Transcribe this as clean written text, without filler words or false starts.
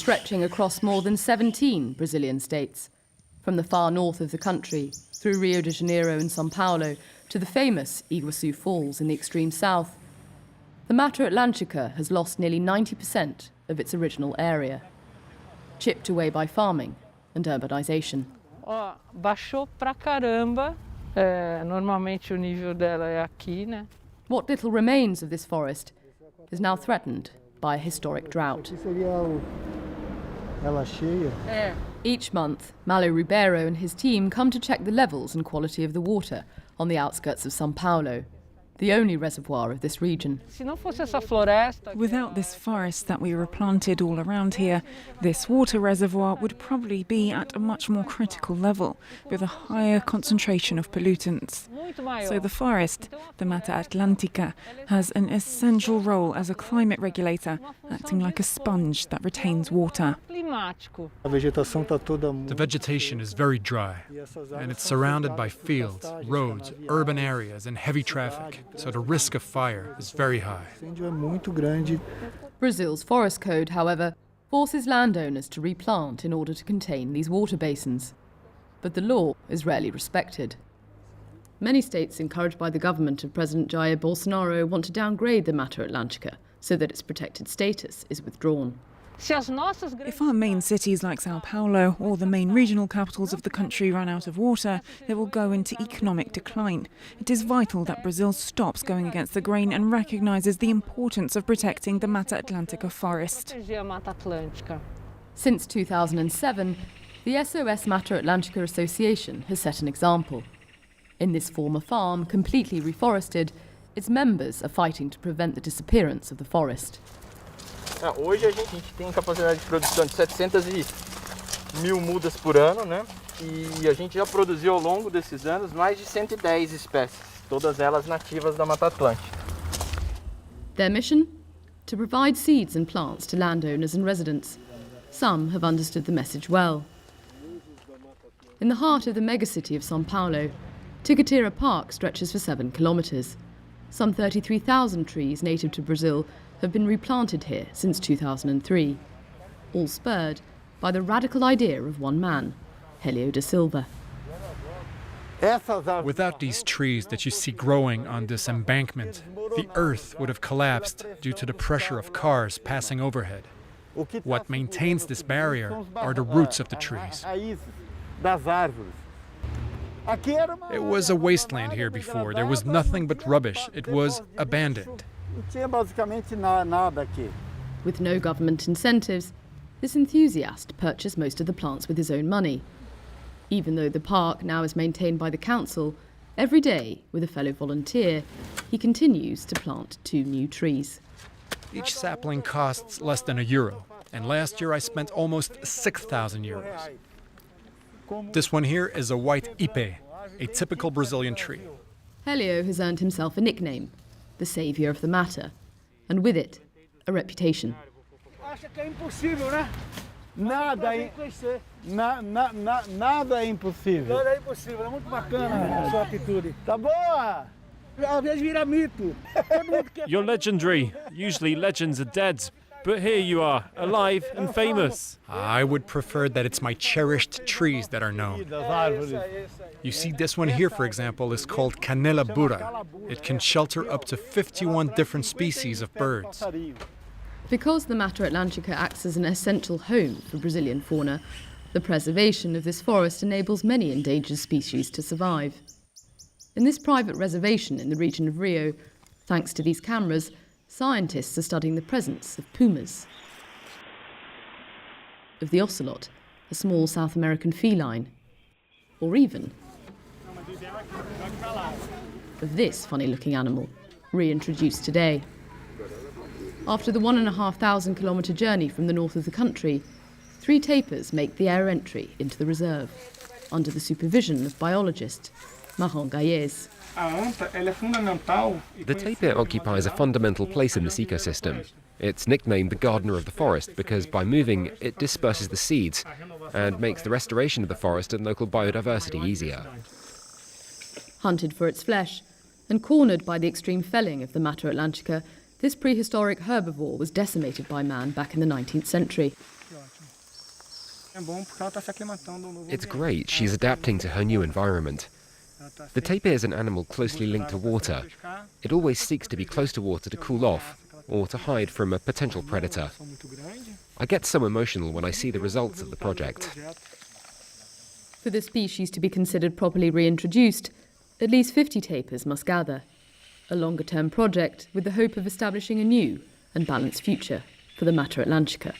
stretching across more than 17 Brazilian states, from the far north of the country, through Rio de Janeiro and São Paulo, to the famous Iguaçu Falls in the extreme south. The Mata Atlântica has lost nearly 90% of its original area, chipped away by farming and urbanization. Baixou pra caramba. Normalmente o nível dela é aqui, né? What little remains of this forest is now threatened by a historic drought. Each month, Malo Ribeiro and his team come to check the levels and quality of the water on the outskirts of São Paulo, the only reservoir of this region. Without this forest that we replanted all around here, this water reservoir would probably be at a much more critical level, with a higher concentration of pollutants. So the forest, the Mata Atlântica, has an essential role as a climate regulator, acting like a sponge that retains water. The vegetation is very dry, and it's surrounded by fields, roads, urban areas, and heavy traffic, so the risk of fire is very high. Brazil's forest code, however, forces landowners to replant in order to contain these water basins. But the law is rarely respected. Many states, encouraged by the government of President Jair Bolsonaro, want to downgrade the Mata Atlântica so that its protected status is withdrawn. If our main cities like Sao Paulo or the main regional capitals of the country run out of water, they will go into economic decline. It is vital that Brazil stops going against the grain and recognises the importance of protecting the Mata Atlântica forest. Since 2007, the SOS Mata Atlântica Association has set an example. In this former farm, completely reforested, its members are fighting to prevent the disappearance of the forest. Hoje a gente tem capacidade de produção de 700.000 mudas por ano, né? E a gente já produziu ao longo desses anos mais de 110 espécies, todas elas nativas da Mata Atlântica. Their mission? To provide seeds and plants to landowners and residents. Some have understood the message well. In the heart of the megacity of São Paulo, Tiqueira Park stretches for 7 kilometres. Some 33,000 trees native to Brazil have been replanted here since 2003, all spurred by the radical idea of one man, Hélio da Silva. Without these trees that you see growing on this embankment, the earth would have collapsed due to the pressure of cars passing overhead. What maintains this barrier are the roots of the trees. It was a wasteland here before. There was nothing but rubbish. It was abandoned. With no government incentives, this enthusiast purchased most of the plants with his own money. Even though the park now is maintained by the council, every day, with a fellow volunteer, he continues to plant 2 new trees. Each sapling costs less than €1, and last year I spent almost 6,000 euros. This one here is a white ipe, a typical Brazilian tree. Hélio has earned himself a nickname, the saviour of the Mata, and with it, a reputation. Nada é impossível. Nada é impossível, é muito bacana a sua atitude. Tá boa! Às vezes vira mito. You're legendary. Usually legends are dead. But here you are, alive and famous. I would prefer that it's my cherished trees that are known. You see, this one here, for example, is called Canela Burra. It can shelter up to 51 different species of birds. Because the Mata Atlântica acts as an essential home for Brazilian fauna, the preservation of this forest enables many endangered species to survive. In this private reservation in the region of Rio, thanks to these cameras, scientists are studying the presence of pumas, of the ocelot, a small South American feline, or even of this funny-looking animal, reintroduced today. After the 1,500 kilometre journey from the north of the country, 3 tapirs make the air entry into the reserve, under the supervision of biologist Marron Gayez. The tapir occupies a fundamental place in this ecosystem. It's nicknamed the gardener of the forest because by moving, it disperses the seeds and makes the restoration of the forest and local biodiversity easier. Hunted for its flesh and cornered by the extreme felling of the Mata Atlântica, this prehistoric herbivore was decimated by man back in the 19th century. It's great, she's adapting to her new environment. The tapir is an animal closely linked to water. It always seeks to be close to water to cool off or to hide from a potential predator. I get so emotional when I see the results of the project. For the species to be considered properly reintroduced, at least 50 tapirs must gather. A longer-term project with the hope of establishing a new and balanced future for the Mata Atlantica.